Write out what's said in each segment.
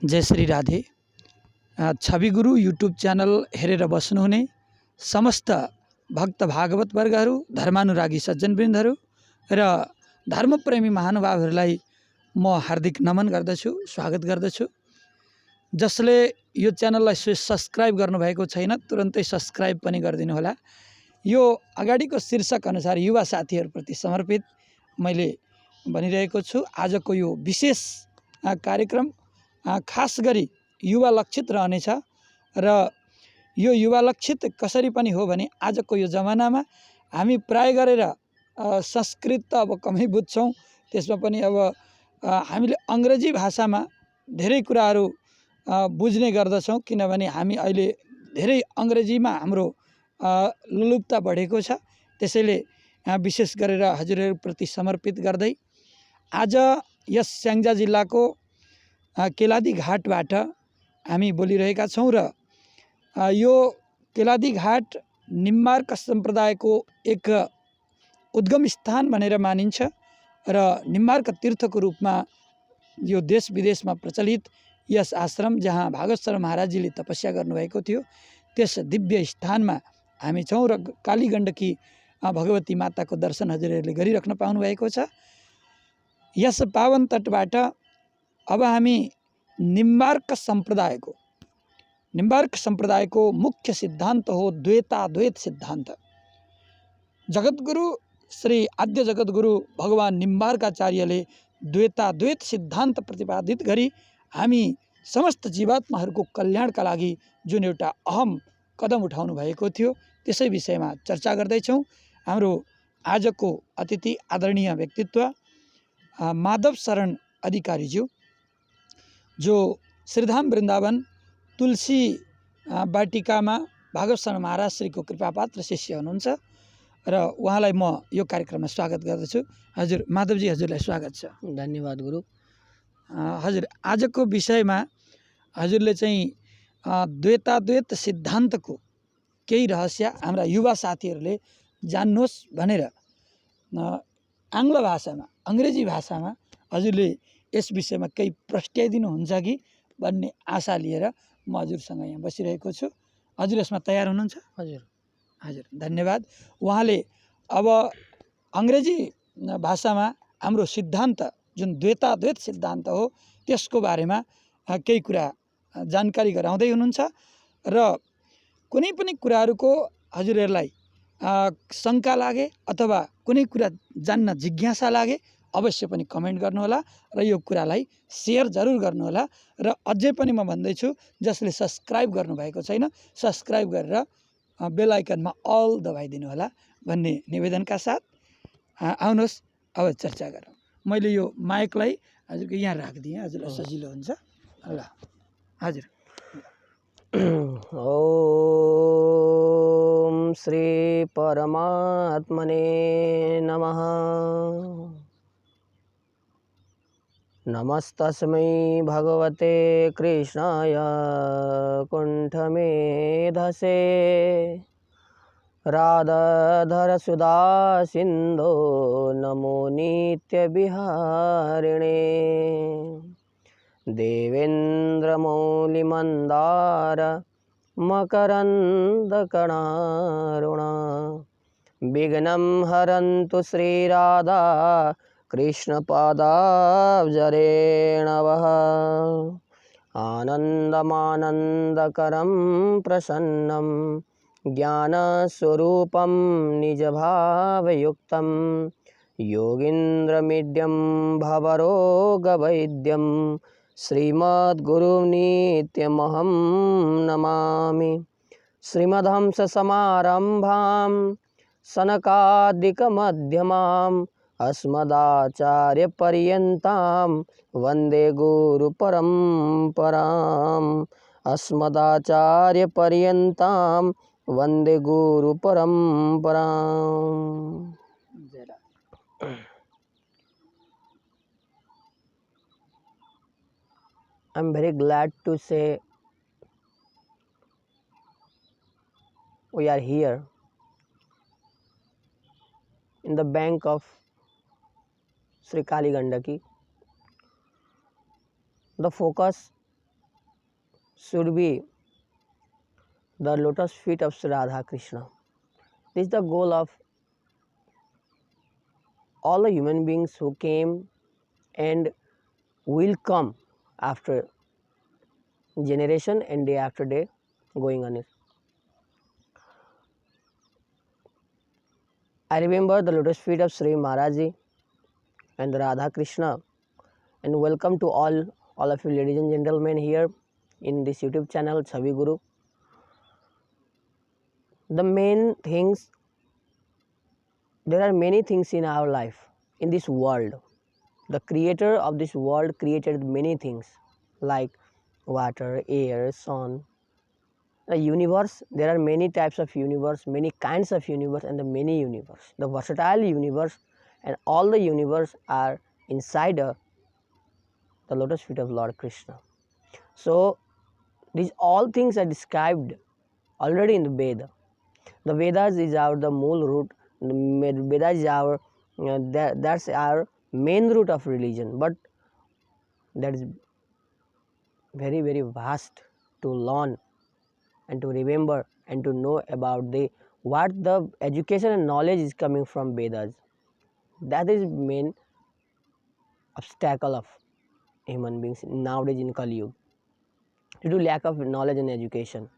जय श्री राधे। छवि गुरु YouTube channel हेरेर बस्नुहुने समस्त भक्त भागवत वर्गहरू, धर्मानुरागी सज्जनवृन्दहरू र धर्मप्रेमी महानुभावहरूलाई म हार्दिक नमन गर्दछु, स्वागत गर्दछु। जसले यो च्यानललाई सब्स्क्राइब गर्नुभएको छैन तुरन्तै सब्स्क्राइब पनि गरिदिनु होला। यो अगाडिको शीर्षक अनुसार युवा साथीहरूप्रति समर्पित मैले भनिरहेको छु। आजको यो विशेष कार्यक्रम खास गरी युवा लक्षित रहनेछ र यो युवा लक्षित कसरी पनि हो भने आजको यो जमानामा हामी प्राय गरेर संस्कृत त अब कमै बुझ्छौँ, त्यसमा पनि अब हामीले अङ्ग्रेजी भाषामा धेरै कुराहरू बुझ्ने गर्दछौँ, किनभने हामी अहिले धेरै अङ्ग्रेजीमा हाम्रो लुलुप्ता बढेको छ। त्यसैले विशेष गरेर हजुरहरूप्रति समर्पित गर्दै आज यस स्याङ्जा जिल्लाको केलादी घाटबाट हामी बोलिरहेका छौँ र यो केलादी घाट निम्बार्क सम्प्रदायको एक उद्गम स्थान भनेर मानिन्छ र निम्बार्क तीर्थको रूपमा यो देश विदेशमा प्रचलित यस आश्रम जहाँ भागवत महाराजजीले तपस्या गर्नुभएको थियो त्यस दिव्य स्थानमा हामी छौँ र कालीगण्डकी भगवती माताको दर्शन हजुरहरूले गरिराख्न पाउनुभएको छ। यस पावन तटबाट अब हामी निम्बार्क सम्प्रदायको मुख्य सिद्धान्त हो द्वैताद्वैत सिद्धान्त। जगद्गुरु श्री आद्य जगद्गुरु भगवान निम्बार्काचार्यले द्वैताद्वैत सिद्धान्त प्रतिपादित गरी हामी समस्त जीवात्माहरूको कल्याणका लागि जुन एउटा अहम कदम उठाउनु भएको थियो त्यसै विषयमा चर्चा गर्दैछौँ। हाम्रो आजको अतिथि आदरणीय व्यक्तित्व माधव शरण अधिकारीज्यू, जो श्रीधाम वृन्दावन तुलसी वाटिकामा भागवत शरण महाराज श्रीको कृपापात्र शिष्य हुनुहुन्छ र उहाँलाई म यो कार्यक्रममा स्वागत गर्दछु। हजुर माधवजी, हजुरलाई स्वागत छ। धन्यवाद गुरु। हजुर, आजको विषयमा हजुरले चाहिँ द्वैताद्वैत सिद्धान्तको केही रहस्य हाम्रा युवा साथीहरूले जान्नुहोस् भनेर आङ्ग्ल भाषामा, अङ्ग्रेजी भाषामा हजुरले यस विषयमा केही प्रस्ट्याइदिनुहुन्छ कि भन्ने आशा लिएर म हजुरसँग यहाँ बसिरहेको छु। हजुर यसमा तयार हुनुहुन्छ? हजुर हजुर, धन्यवाद। उहाँले अब अङ्ग्रेजी भाषामा हाम्रो सिद्धान्त जुन द्वैताद्वैत सिद्धान्त हो त्यसको बारेमा केही कुरा जानकारी गराउँदै हुनुहुन्छ र कुनै पनि कुराहरूको हजुरहरूलाई शङ्का लागे अथवा कुनै कुरा जान्न जिज्ञासा लागे अवश्य पनि कमेन्ट गर्नुहोला र यो कुरालाई सेयर जरुर गर्नुहोला। र अझै पनि म भन्दैछु, जसले सब्स्क्राइब गर्नुभएको छैन सब्स्क्राइब गरेर बेल आइकनमा अल दबाइदिनु होला भन्ने निवेदनका साथ आउनुहोस् अब चर्चा गरौँ। मैले यो माइकलाई हजुरको यहाँ राखिदिएँ, हजुरलाई सजिलो हुन्छ। ल हजुर। ओम श्री परमात्मने नमः। नमस्तस्मै भगवते कृष्णाय कुण्ठमेधसे राधाधर सुधा सिन्धो नमो नित्यविहारिणे देवेन्द्रमौलिमन्दार मकरन्दकणारुणा विघ्नं हरन्तु श्रीराधा कृष्णपादाब्जरेणवः आनन्दमानन्दकरं प्रसन्नं ज्ञानस्वरूपं निजभावयुक्तं योगीन्द्रमीड्यं भवरोगवैद्यं श्रीमद्गुरुं नित्यमहं नमामि। श्रीमद्हंससमारम्भां सनकादिकमध्यमाम् अस्मदाचार्यपर्यन्तां वन्दे गुरुपरम्पराम्। अस्मदाचार्यपर्यन्तां वन्दे गुरुपरम्पराम्। I'm very glad to say we are here in the bank of Sri Kali Gandaki. The focus should be the lotus feet of Sri Radha Krishna. This is the goal of all the human beings who came and will come after generation and day after day going on it. I remember the lotus feet of Sri Maharaji and Radha Krishna, and welcome to all of you ladies and gentlemen here in this YouTube channel Chhavi Guru. The main things, there are many things in our life, in this world. The creator of this world created many things like water, air, sun. The universe, there are many types of universe, many kinds of universe, and the many universe. The versatile universe and all the universe are inside the lotus feet of Lord Krishna. So these all things are described already in the Veda. The Vedas is our the mool root. The Vedas is our that's our main root of religion. But that is very very vast to learn and to remember and to know about the what the education and knowledge is coming from Vedas. That is main obstacle of human beings nowadays in Kali Yuga, due to lack of knowledge and education.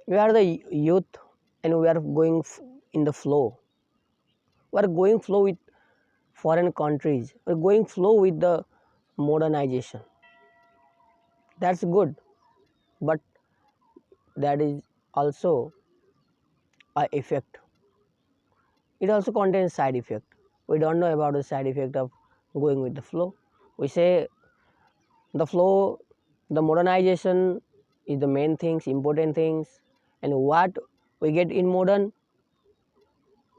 We are the youth and we are going in the flow. We are going flow with foreign countries. We are going flow with the modernization. That's good, but that is also a effect. It also contains side effect. We don't know about the side effect of going with the flow. We say the flow, the modernization is the main things, important things, and what we get in modern,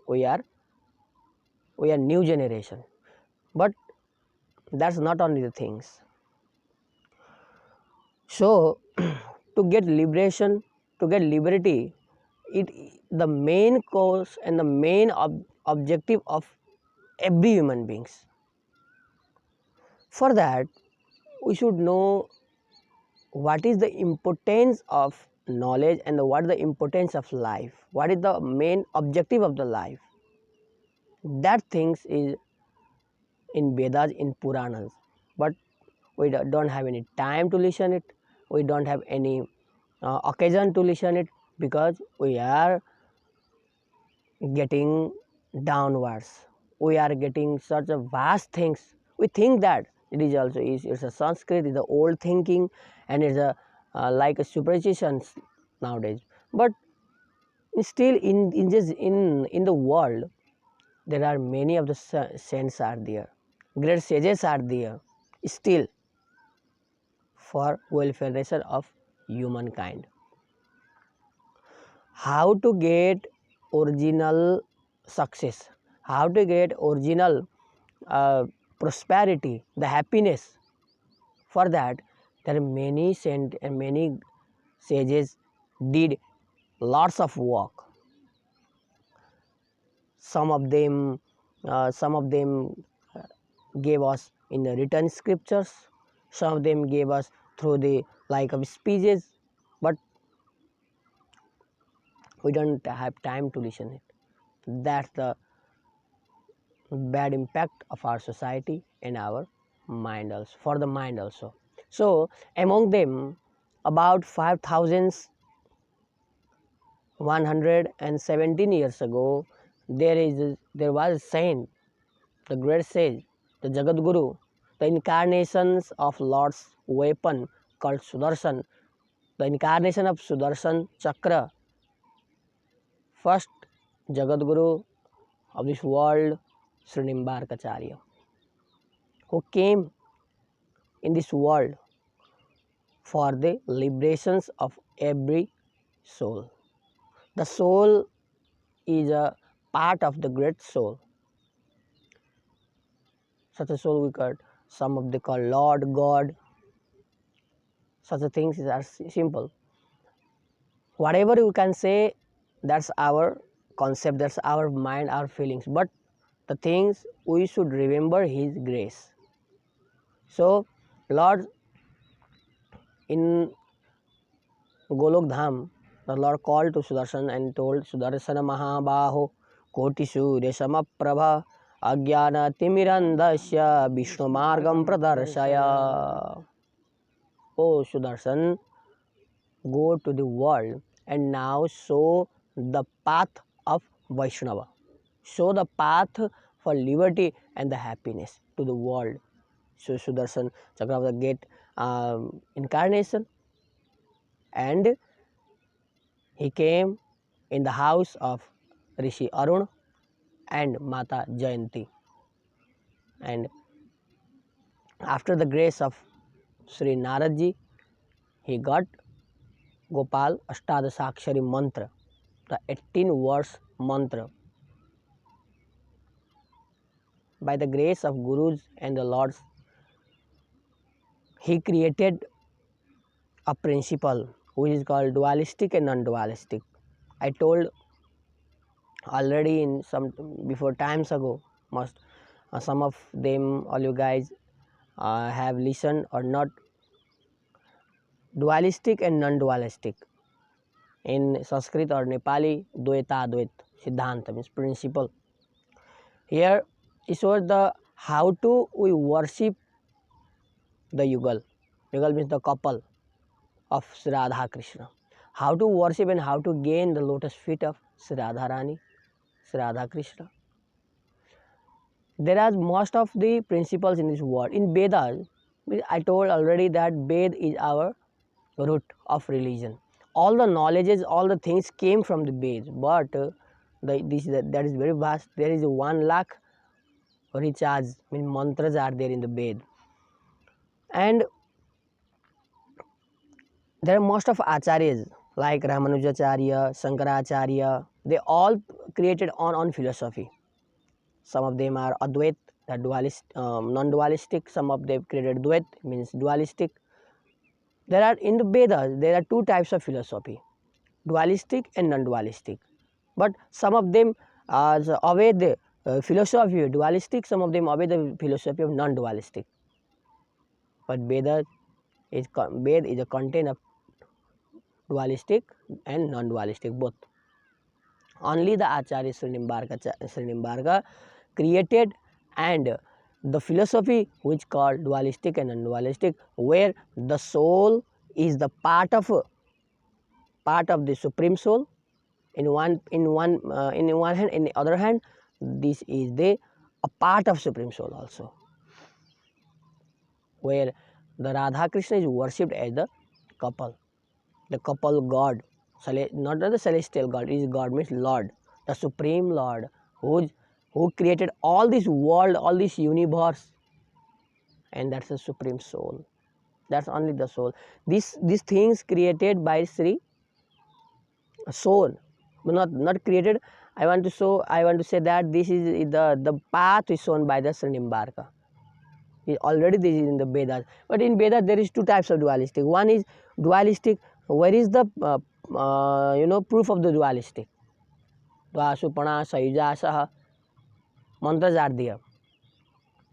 we are new generation. But that's not only the things. So to get liberation, to get liberty, it the main cause and the main objective of every human beings. For that, we should know what is the importance of knowledge and what is the importance of life. What is the main objective of the life? That things is in Vedas, in Puranas, but we don't have any time to listen it. We don't have any occasion to listen it because we are getting downwards. We are getting such a vast things. We think that it is also it's a Sanskrit, it's a old thinking, and it's a like a superstitions nowadays. But still, in the world, there are many of the saints are there, great sages are there, still for welfare of humankind. How to get original success, how to get original prosperity, the happiness. For that, there are many saints and many sages did lots of work. Some of them gave us in the written scriptures. Some of them gave us through the like of speeches, but we don't have time to listen it. That's the bad impact of our society and our mind also, for the mind also. So among them, about 5,117 years ago, there was a saint, the great sage, the Jagat Guru, the incarnations of Lord's weapon called Sudarshan, the incarnation of Sudarshan Chakra, first Jagat Guru of this world, Sri Nimbarka, who came in this world for the liberations of every soul. The soul is a part of the great soul. Such a soul we call, some of they call Lord, God. Such a things are simple. Whatever you can say, that's our concept, that's our mind, our feelings. But the things we should remember His grace. So Lord in Golok Dham, the Lord called to Sudarshan and told Sudarsana Mahabaho Kotisu Resama Prabha Agyana Timirandasya Vishnu Margam Pradarshaya. O Sudarshan, go to the world and now show the path of Vaishnava. Show the path for liberty and the happiness to the world. So Sudarshan Chakravarti get incarnation, and he came in the house of Rishi Arun and Mata Jayanti. And after the grace of Sri Naradji, he got Gopal Ashtadasakshari mantra, the 18 verse mantra. By the grace of Gurus and the Lords, he created a principle which is called dualistic and non-dualistic. I told already in some before times ago, must some of them, all you guys have listened or not. Dualistic and non-dualistic. In Sanskrit or Nepali, Dvaita Advait Siddhanta means principle. Here it shows the how to we worship the Yugal. Yugal means the couple of Sri Radha Krishna. How to worship and how to gain the lotus feet of Sri Radha Rani, Sri Radha Krishna. There are most of the principles in this world. In Vedas, I told already that Ved is our root of religion. All the knowledges, all the things came from the Veds, but that is very vast. There is 1 lakh recharge, mean mantras are there in the Ved, and there are most of acharyas like Ramanujacharya, Shankaracharya. They all created on philosophy. Some of them are Advait, the dualist, non-dualistic. Some of them created Dvait, means dualistic. There are in the Vedas, there are 2 types of philosophy, dualistic and non-dualistic. But some of them obey the philosophy of dualistic, some of them obey the philosophy of non-dualistic. But Ved is a content of dualistic and non-dualistic both. Only the Acharya Sri Nimbarka created and the philosophy which called dualistic and non-dualistic, where the soul is the part of the supreme soul. In one hand, in the other hand, this is a part of supreme soul also, where the Radha Krishna is worshipped as the couple god, not the celestial god. Is God means Lord, the supreme Lord, who created all this world, all this universe, and that's the supreme soul. That's only the soul. These things created by Sri soul, not created. I want to say that this is the path is shown by the Sri Nimbarka. Already this is in the Vedas, but in Vedas there is 2 types of dualistic. One is dualistic. Where is the proof of the dualistic? Dvasupana Sayujasaha mantras are there.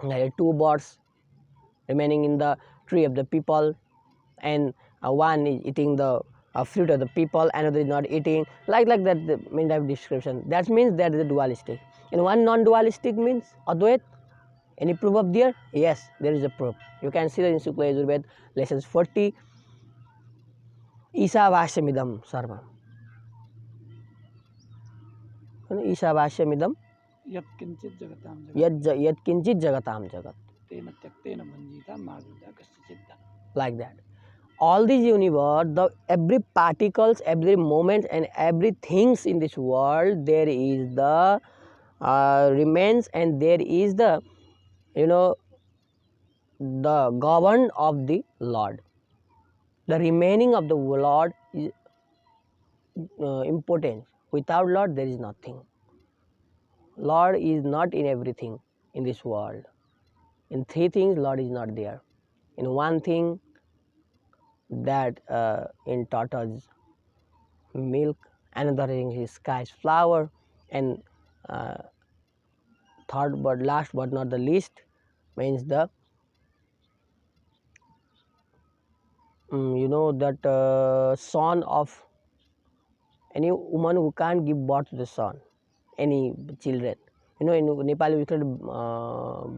There are 2 birds remaining in the tree of the people, and one is eating the fruit of the people, another is not eating, like that, the main type description. That means that is a dualistic. And one non-dualistic means Advait. Any proof of there? Yes, there is a proof. You can see that in Sukla Yajurved, lessons 40, Isavashamidam Sarvam. Isavashamidam यत्किंचित जगताम जगत Yatkinchit Jagatam Jagat. तेन त्यक्तेन भंजिता मार्गदा कश्चित्. Like that. All this universe, every particles, every moment, and everything in this world, there is the remains, and there is the the govern of the Lord. The remaining of the Lord is important. Without Lord, there is nothing. Lord is not in everything in this world. In 3 things, Lord is not there. In 1 thing, that in tortoise milk, another thing is sky's flower, and third but last but not the least means the that son of any woman who can't give birth to the son, any children. In Nepal we call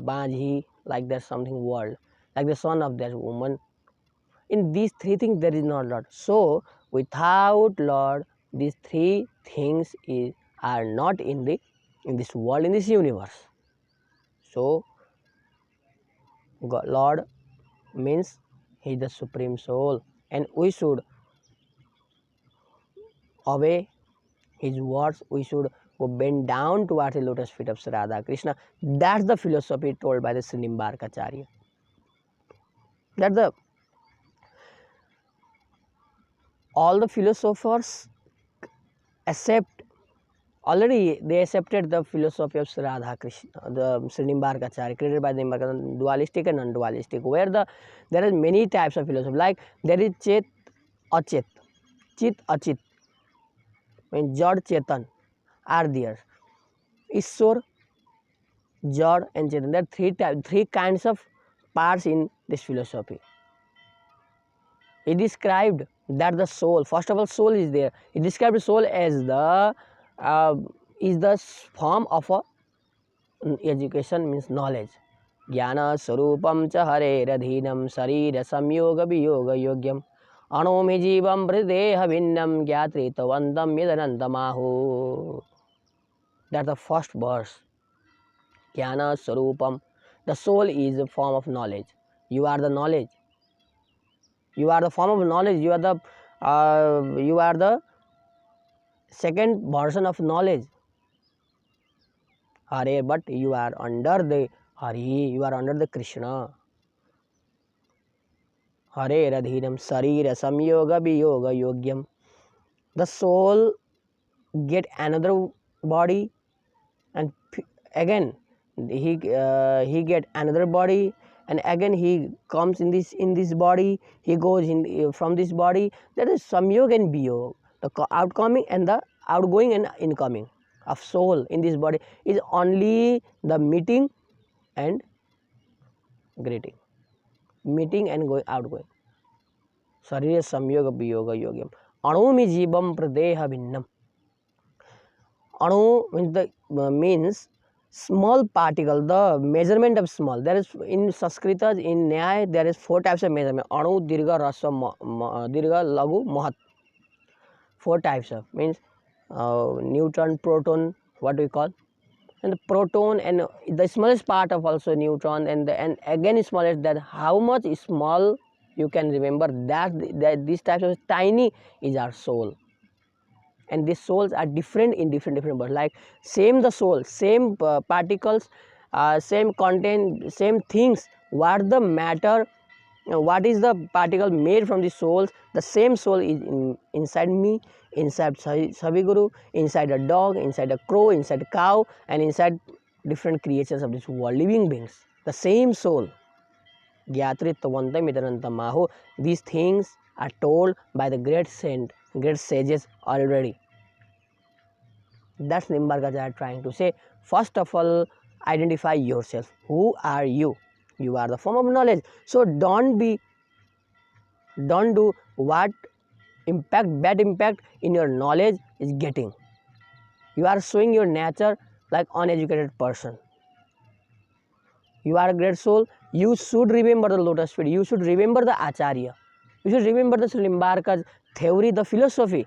Banjhi, like that something word, like the son of that woman. In these three things there is not Lord. So without Lord, these three things are not in this world, in this universe. So God, Lord means He is the Supreme Soul, and we should obey His words. We should go bend down towards the lotus feet of Sri Radha Krishna. That's the philosophy told by the Sri Nimbarka Acharya. That all the philosophers accept. Already they accepted the philosophy of Sri Radha Krishna, the Sri Nimbarka Acharya, created by the Nimbarka, dualistic and non-dualistic, where there are many types of philosophy. Like there is Chet, Achet, Chit, Achit, means Jad, Chetan are there. Ishwar, Jad and Chetan. There are three kinds of parts in this philosophy. He described that the soul, first of all, soul is there. He described the soul as the form of a education, means knowledge. Jnana sarupam cha hareradhinam sarira samyoga viyoga yogyam anomi jivam vrideha vinnam gyatritavandam yadanantamaho. That's the first verse. Jnana sarupam. The soul is a form of knowledge. You are the knowledge. You are the form of knowledge. You are the second version of knowledge. Hare, but you are under the Hari. You are under the Krishna. Hare radhinam sarira samyoga viyoga yogyam. The soul get another body, and again he get another body, and again he comes in this body. He goes in from this body. That is samyog and viyog. The outcoming and the outgoing and incoming of soul in this body is only the meeting and greeting, meeting and outgoing. Sarira samyoga viyoga yogyam. Anumi jivam pradeha vinnam. Anu means small particle, the measurement of small. There is in Sanskrit, in Nyaya, there is 4 types of measurement. Anu, Dirgha, Rasa, Dirgha, Lagu, Mahat. 4 types of, means neutron, proton, what we call, and the proton, and the smallest part of also neutron, and again smallest, that how much small you can remember, that these types of tiny is our soul. And these souls are different in different births. Like same the soul, same particles, same content, same things. What the matter, what is the particle made from the souls? The same soul is inside me, inside Saviguru, inside a dog, inside a crow, inside a cow, and inside different creatures of this world, living beings. The same soul. Gyatritvantam idarantam maho. These things are told by the great saint, great sages already. That's Nimbarka trying to say. First of all, identify yourself. Who are you? You are the form of knowledge. So don't do what bad impact in your knowledge is getting. You are showing your nature like uneducated person. You are a great soul. You should remember the lotus feet. You should remember the Acharya. You should remember the Sri Nimbarka's theory, the philosophy.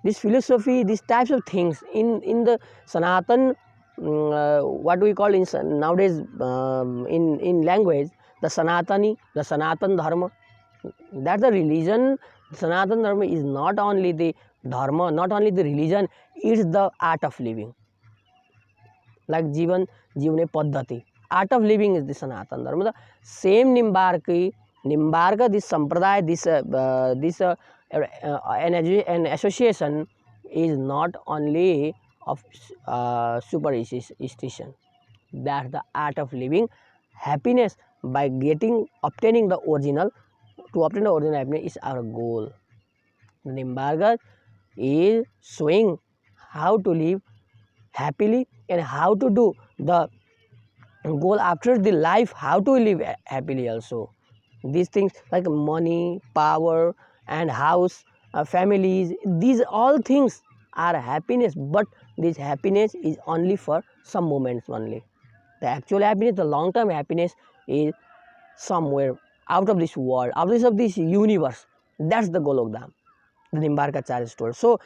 This philosophy, these types of things in the Sanatan, what we call nowadays in language, the Sanatani, the Sanatan Dharma. That's the religion. Sanatan Dharma is not only the Dharma, not only the religion, it's the art of living. Like Jivane Paddhati. Art of living is the Sanatan Dharma. The same Nimbarka, this Sampradaya, this an association is not only of superstition. That's the art of living happiness by obtaining the original. To obtain the original happiness is our goal. The Nimbarka is showing how to live happily and how to do the goal after the life, how to live happily also. These things like money, power, and house, families, these all things are happiness, but this happiness is only for some moments only. The actual happiness, the long term happiness, is somewhere out of this world, out of this universe. That's the Golokdham, the Nimbarkacharya told. So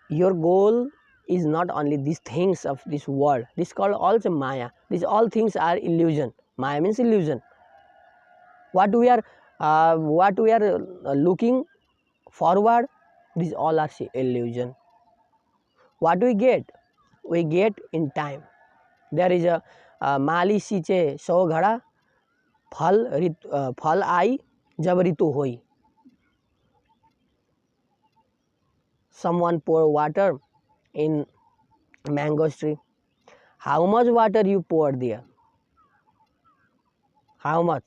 your goal is not only these things of this world. This is called also Maya. These all things are illusion. Maya means illusion. What we are looking forward, these all are illusion. What we get in time. There is a माली सींचे 100 घड़ा, फल आई जब ऋतु होई. Someone pour water in mango tree. How much water you pour there? How much?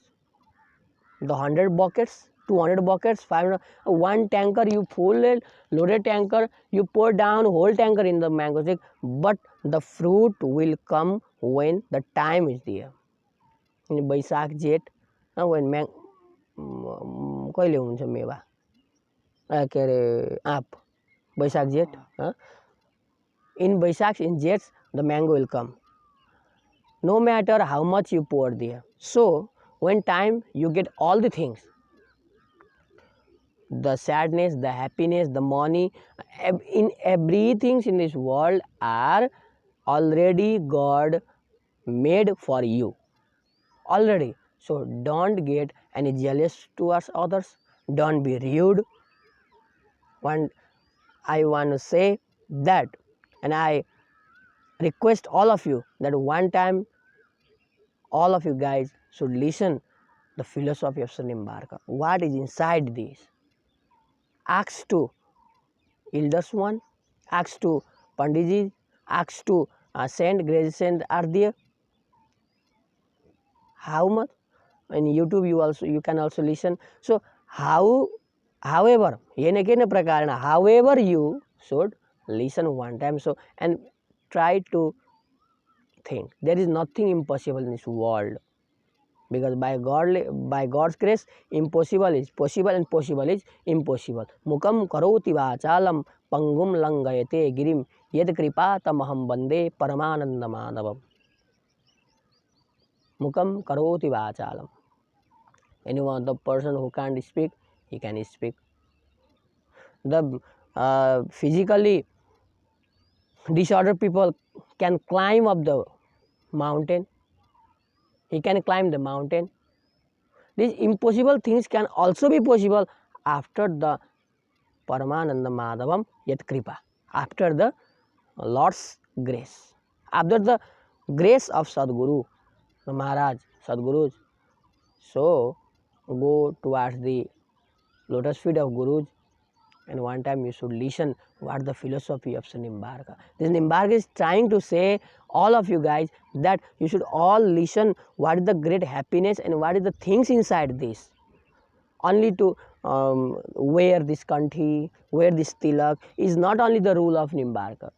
The 100 buckets, 200 buckets, 500, one tanker you full it, loaded tanker, you pour down whole tanker in the mango tree, but the fruit will come when the time is there. In Baisakh Jet, when कहिले हुन्छ मेवा के अरे आँप Baisakh Jet, in Baisakh, in Jets, the mango will come. No matter how much you pour there. So, when time you get all the things, the sadness, the happiness, the money, in everything in this world are already God made for you. Already. So, don't get any jealous towards others. Don't be rude. I want to say that, and I request all of you that one time all of you guys should listen the philosophy of Nimbarka. What is inside this? Ask to elders one, ask to Pandiji, ask to saint, great saint are there. How much? In YouTube you can also listen. So however however you should listen one time. So and try to think there is nothing impossible in this world, because by God's grace impossible is possible and possible is impossible. Mukam karoti vachalam pangum langayate girim yed kripa tamaham bande paramananda madhavam. Mukam karoti vachalam. Anyone, the person who can't speak, he can speak. The physically disordered people can climb up the mountain. He can climb the mountain. These impossible things can also be possible after the Paramananda Madhavam Yat Kripa, after the Lord's grace, after the grace of Sadguru, the Maharaj, Sadgurus. So, go towards the lotus feet of Gurus, and one time you should listen what the philosophy of Nimbarka. This Nimbarka is trying to say all of you guys that you should all listen what is the great happiness and what is the things inside this. Only to wear this kanthi, wear this tilak is not only the rule of Nimbarka.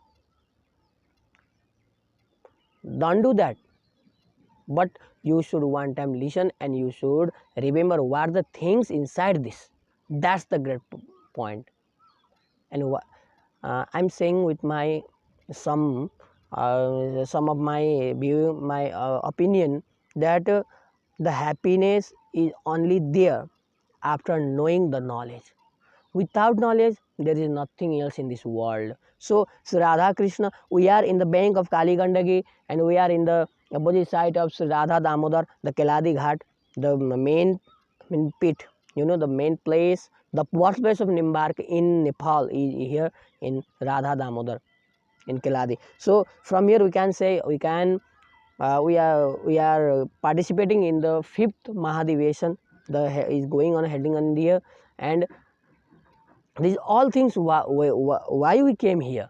Don't do that. But you should one time listen and you should remember what are the things inside this. That's the great point. And I'm saying with my some of my view, my opinion that the happiness is only there after knowing the knowledge. Without knowledge, there is nothing else in this world. So, Sri Radha Krishna, we are in the bank of Kali Gandaki and we are in the opposite side of Sri Radha Damodar, the Keladi Ghat, the main pit, the main place, the birthplace of Nimbarka in Nepal is here in Radha Damodar, in Keladi. So, from here we can say we are participating in the 5th Mahadivation. Is going on heading on here, and these all things why we came here,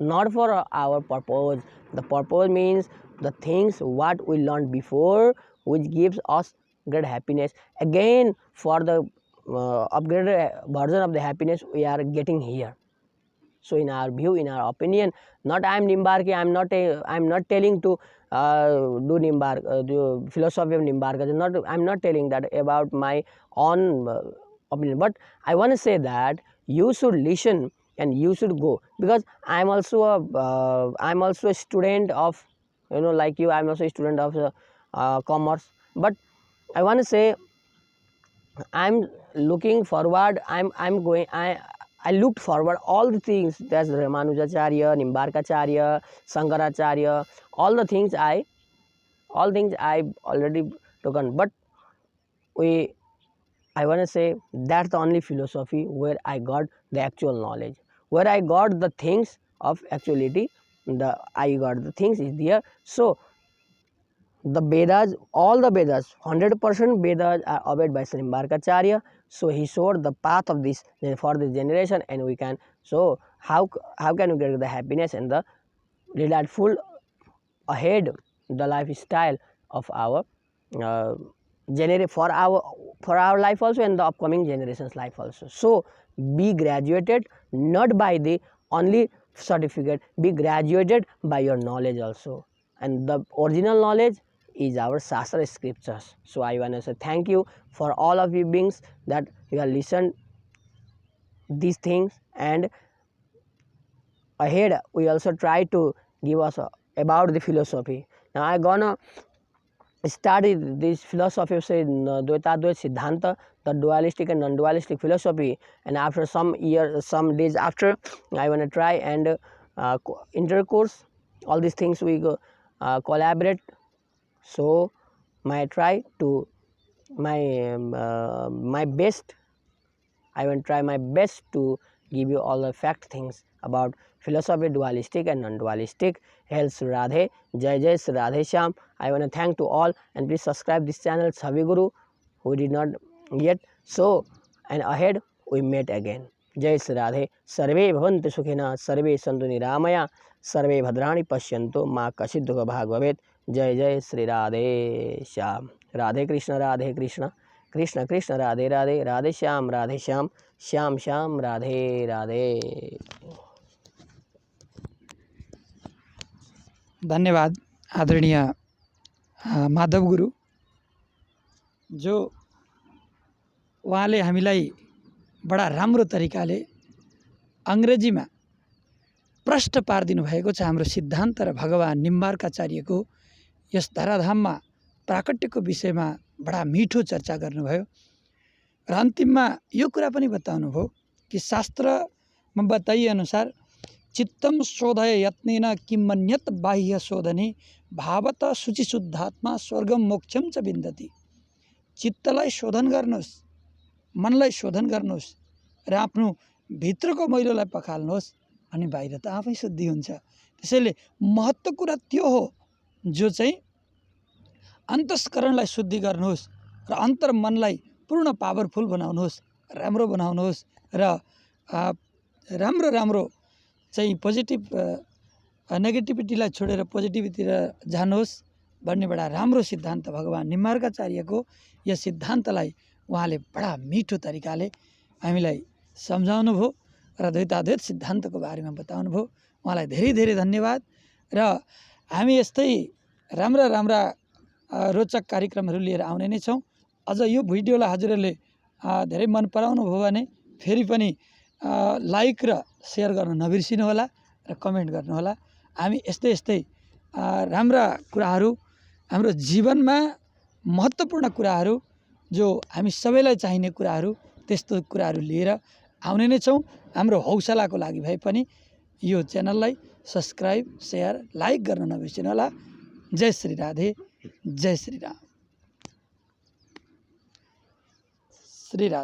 not for our purpose. The purpose means the things what we learned before, which gives us great happiness. Again, for the upgraded version of the happiness we are getting here. So in our view, in our opinion, not I am Nimbarka, I am not telling to do Nimbarka, do philosophy of Nimbarka. I am not telling that about my own opinion, but I want to say that you should listen and you should go, because I am also a student of, like you, I am also a student of commerce. But I want to say, I'm looking forward. I looked forward all the things. That's Ramanujacharya, Nimbarkacharya, Sankaracharya. All things I already taken. But I want to say that's the only philosophy where I got the actual knowledge, where I got the things of actuality. I got the things is there. So the Vedas, all the Vedas, 100% Vedas are obeyed by Sri Nimbarkacharya. So he showed the path of this for this generation, and we can. So how can we get the happiness and the delightful ahead the lifestyle of our uh, for our life also, and the upcoming generations life also. So be graduated not by the only certificate, be graduated by your knowledge also, and the original knowledge is our Shastra scriptures. So I want to say thank you for all of you beings that you have listened these things, and ahead we also try to give us about the philosophy. Now I gonna studied this philosophy of say Dvaitadvait Siddhanta, the dualistic and non-dualistic philosophy, and after some days after, I want to try and intercourse, all these things we collaborate. So my try to my best, I will try my best to give you all the fact things about philosophy, dualistic and non-dualistic. Hail Sri Radhe, Jai Jai Sri Radhe Shyam. I want to thank to all, and please subscribe this channel Savi Guru who did not yet. So and ahead we meet again. Jai Sri Radhe. Sarve bhavantu sukhina, sarve santu niramaya, sarve bhadrani pashyantu, ma kasit dukha bhag bhavet. Jai Jai Sri Radhe Shyam. Radhe Krishna, Radhe Krishna. Krishna Krishna Radhe Radhe, Radhe Shyam, Shyam Shyam Radhe Radhe. धन्यवाद आदरणीय माधव गुरु, जो उहाँले हामीलाई बडा राम्रो तरिकाले अङ्ग्रेजीमा प्रष्ट पारिदिनु भएको छ हाम्रो सिद्धान्त र भगवान निम्बार्काचार्यको यस धराधाममा प्राकट्यको विषयमा बडा मिठो चर्चा गर्नुभयो र अन्तिममा यो कुरा पनि बताउनुभयो कि शास्त्रमा बताइए अनुसार चित्तम शोधय यत्नेन किमन्यत बाह्य शोधने भावत शुचिशुद्धात्मा स्वर्गम मोक्षम च विन्दति। चित्तलाई शोधन गर्नुहोस्, मनलाई शोधन गर्नुहोस् र आफ्नो भित्रको मैलोलाई पखाल्नुहोस्, अनि बाहिर त आफै शुद्धि हुन्छ। त्यसैले महत्त्व कुरा त्यो हो जो चाहिँ अन्तस्करणलाई शुद्धि गर्नुहोस् र अन्तर्मनलाई पूर्ण पावरफुल बनाउनुहोस्, राम्रो बनाउनुहोस् र राम्रो राम्रो चाहिँ पोजिटिभ नेगेटिभिटीलाई छोडेर पोजिटिभिटीतिर जानुहोस् भन्ने बडा राम्रो सिद्धान्त भगवान निम्बार्काचार्यको यस सिद्धान्तलाई उहाँले बडा मिठो तरिकाले हामीलाई सम्झाउनु भयो र द्वैताद्वैत सिद्धान्तको बारेमा बताउनु भयो। उहाँलाई धेरै धेरै धन्यवाद। र हामी यस्तै राम्रा राम्रा रोचक कार्यक्रमहरू लिएर आउने नै छौँ। अझ यो भिडियोलाई हजुरहरूले धेरै मन पराउनु भयो भने फेरि पनि लाइक र सेयर गर्न नबिर्सिनु होला र कमेन्ट गर्नुहोला। हामी यस्तै यस्तै राम्रा कुराहरू, हाम्रो जीवनमा महत्त्वपूर्ण कुराहरू, जो हामी सबैलाई चाहिने कुराहरू, त्यस्तो कुराहरू लिएर आउने नै छौँ। हाम्रो हौसलाको लागि भए पनि यो च्यानललाई सब्सक्राइब, सेयर, लाइक गर्न नबिर्सिनु होला। जय श्री राधे, जय श्री राम। श्री राधे।